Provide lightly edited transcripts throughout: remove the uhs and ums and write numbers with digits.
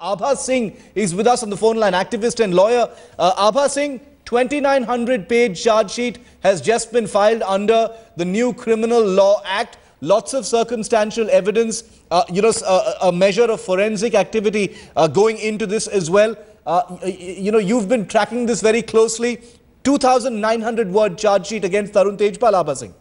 Abha Singh is with us on the phone line, activist and lawyer. Abha Singh, 2,900-page charge sheet has just been filed under the new Criminal Law Act. Lots of circumstantial evidence, a measure of forensic activity going into this as well. You've been tracking this very closely. 2,900-word charge sheet against Tarun Tejpal, Abha Singh.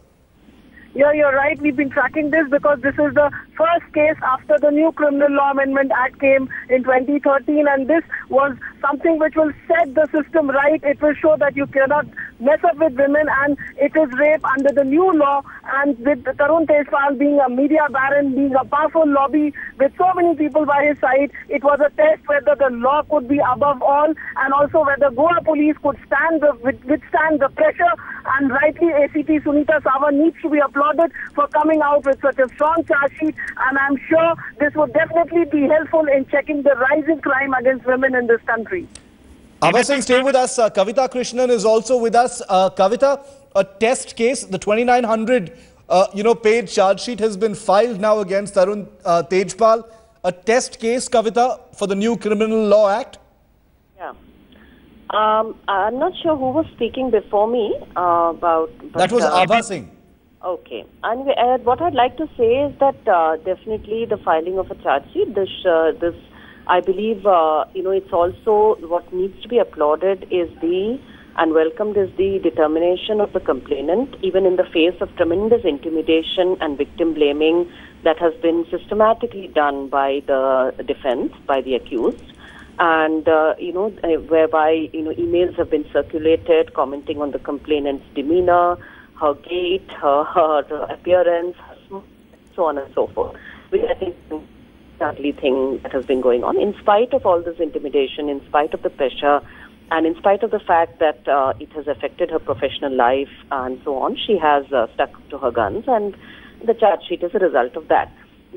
Yeah, you're right. We've been tracking this because this is the first case after the new Criminal Law Amendment Act came in 2013, and this was something which will set the system right. It will show that you cannot mess up with women, and it is rape under the new law. And with Tarun Tejpal being a media baron, being a powerful lobby with so many people by his side, it was a test whether the law could be above all, and also whether Goa Police could withstand the pressure. And rightly, ACP Sunita Sawan needs to be applauded for coming out with such a strong charge sheet, and I'm sure this would definitely be helpful in checking the rising crime against women in this country. Abha Singh, stay with us. Kavita Krishnan is also with us. Kavita, a test case, the 2,900 page charge sheet has been filed now against Tarun Tejpal. A test case, Kavita, for the new Criminal Law Act? Yeah. I'm not sure who was speaking before me about... That was Abha Singh. Okay. And what I'd like to say is that definitely the filing of a charge sheet, this I believe, it's also what needs to be applauded is and welcomed is the determination of the complainant, even in the face of tremendous intimidation and victim blaming that has been systematically done by the defense, by the accused. And, whereby, emails have been circulated commenting on the complainant's demeanor, her gait, her appearance, so on and so forth, which I think is an ugly thing that has been going on. In spite of all this intimidation, in spite of the pressure, and in spite of the fact that it has affected her professional life and so on, she has stuck to her guns, and the charge sheet is a result of that.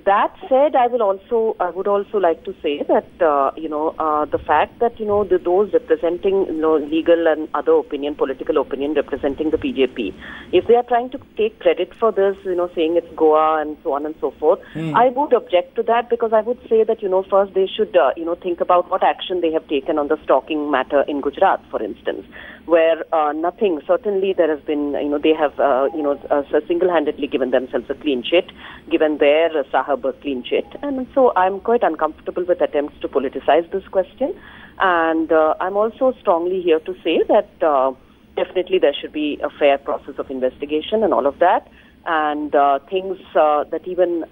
That said, I would also like to say that the fact that those representing legal and other political opinion representing the BJP, if they are trying to take credit for this, saying it's Goa and so on and so forth, I would object to that, because I would say that first they should think about what action they have taken on the stalking matter in Gujarat, for instance, where nothing. Certainly there has been they have single-handedly given themselves a clean sheet, given their Sahab a clean sheet, and so I'm quite uncomfortable with attempts to politicize this question. And I'm also strongly here to say that definitely there should be a fair process of investigation and all of that. And things that even,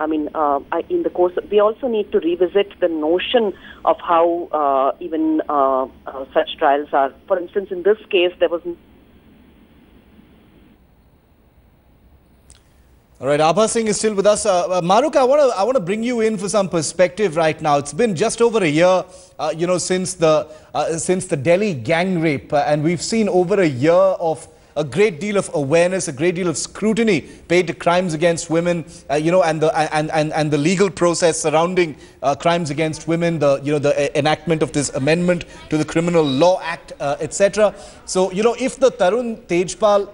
in the course, we also need to revisit the notion of how even such trials are. For instance, in this case, there was... All right, Abha Singh is still with us. Maruk, I want to bring you in for some perspective right now. It's been just over a year, since the Delhi gang rape, and we've seen over a year of a great deal of awareness, a great deal of scrutiny paid to crimes against women, and the legal process surrounding crimes against women, the enactment of this amendment to the Criminal Law Act, etc. So, if the Tarun Tejpal,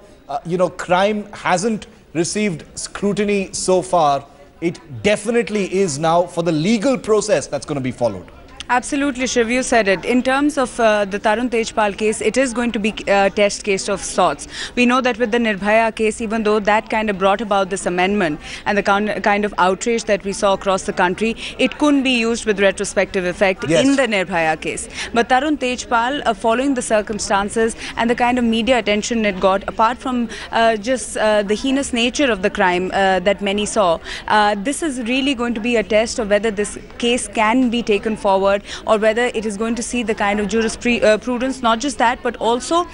crime hasn't received scrutiny so far, it definitely is now for the legal process that's going to be followed. Absolutely, Shiv, you said it. In terms of the Tarun Tejpal case, it is going to be a test case of sorts. We know that with the Nirbhaya case, even though that kind of brought about this amendment and the kind of outrage that we saw across the country, it couldn't be used with retrospective effect in the Nirbhaya case. But Tarun Tejpal, following the circumstances and the kind of media attention it got, apart from just the heinous nature of the crime that many saw, this is really going to be a test of whether this case can be taken forward, or whether it is going to see the kind of jurisprudence. Not just that, but also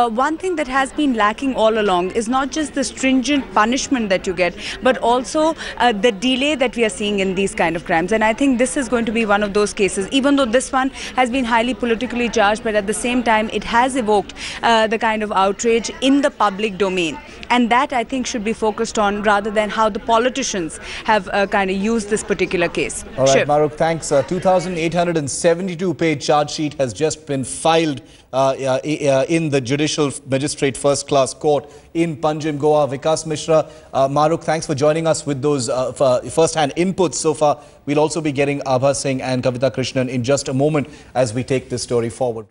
one thing that has been lacking all along is not just the stringent punishment that you get, but also the delay that we are seeing in these kind of crimes. And I think this is going to be one of those cases, even though this one has been highly politically charged, but at the same time it has evoked the kind of outrage in the public domain. and that I think should be focused on rather than how the politicians have kind of used this particular case. All right, Maruk, thanks. 2,872 page charge sheet has just been filed in the Judicial Magistrate First Class Court in Panjim, Goa. Vikas Mishra, Maruk, thanks for joining us with those first-hand inputs so far. We'll also be getting Abha Singh and Krishnan in just a moment as we take this story forward.